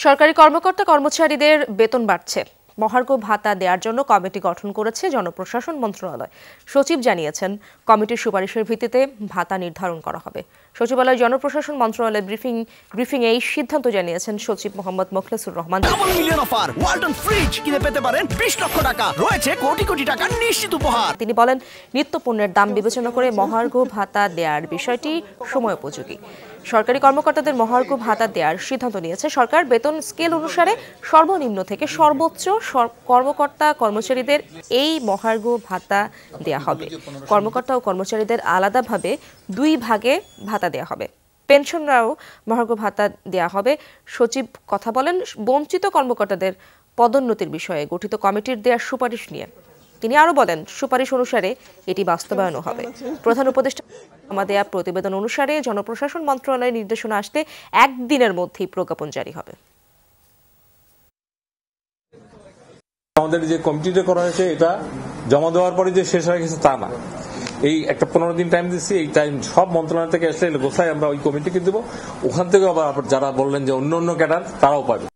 সরকারি কর্মকর্তা কর্মচারীদের বেতন বাড়ছে। মহার্ঘ ভাতা দেওয়ার জন্য কমিটি গঠন করেছে জনপ্রশাসন মন্ত্রণালয়। সচিব জানিয়েছেন, কমিটির সুপারিশের ভিত্তিতে ভাতা নির্ধারণ করা হবে। সচিবালয় জনপ্রশাসন মন্ত্রণালয় ব্রিফিং এই সিদ্ধান্ত জানিয়েছেন সচিব Mohammad Mokhlesur Rahman. Double million offer, Walton fridge কিনে পেতে পারেন 20 লক্ষ টাকা, রয়েছে কোটি কোটি টাকার নিশ্চিত উপহার। তিনি বলেন, নিত্য পণ্যের দাম বিবেচনা করে মহার্ঘ ভাতা দেওয়ার বিষয়টি সময়োপযোগী। সরকারি কর্মকর্তাদের মহার্ঘ ভাতা দেওয়ার সিদ্ধান্ত নিয়েছে সরকার। বেতন স্কেল অনুসারে সর্বনিম্ন থেকে সর্বোচ্চ কর্মকর্তা কর্মচারীদের এই মহার্ঘ ভাতা দেয়া হবে। কর্মকর্তা ও কর্মচারীদের আলাদাভাবে 2 ভাগে ভাতা দেয়া হবে। পেনশনরাও মহার্ঘ ভাতা দেয়া হবে। সচিব কথা বলেন বঞ্চিত কর্মকর্তাদের পদোন্নতির বিষয়ে গঠিত কমিটির দেওয়ার সুপারিশ নিয়ে। তিনি আরো বলেন, সুপারিশ অনুসারে এটি বাস্তবায়নও হবে। প্রধান উপদেষ্টা দেয়া প্রতিবেদন অনুসারে জনপ্রশাসন মন্ত্রণালয়ের নির্দেশনা আসতে 1 দিনের মধ্যেই প্রজ্ঞাপন জারি হবে। আমাদের যে কমিটিটা করা হয়েছে, এটা জমা দেওয়ার পরে যে শেষ হয়ে গেছে তা না। এই একটা 15 দিন টাইম দিচ্ছি। এই টাইম সব মন্ত্রণালয় থেকে আসলে গোছায় আমরা ওই কমিটিকে দেবো। ওখান থেকে আবার যারা বললেন যে অন্য ক্যাডার, তারাও পাবে।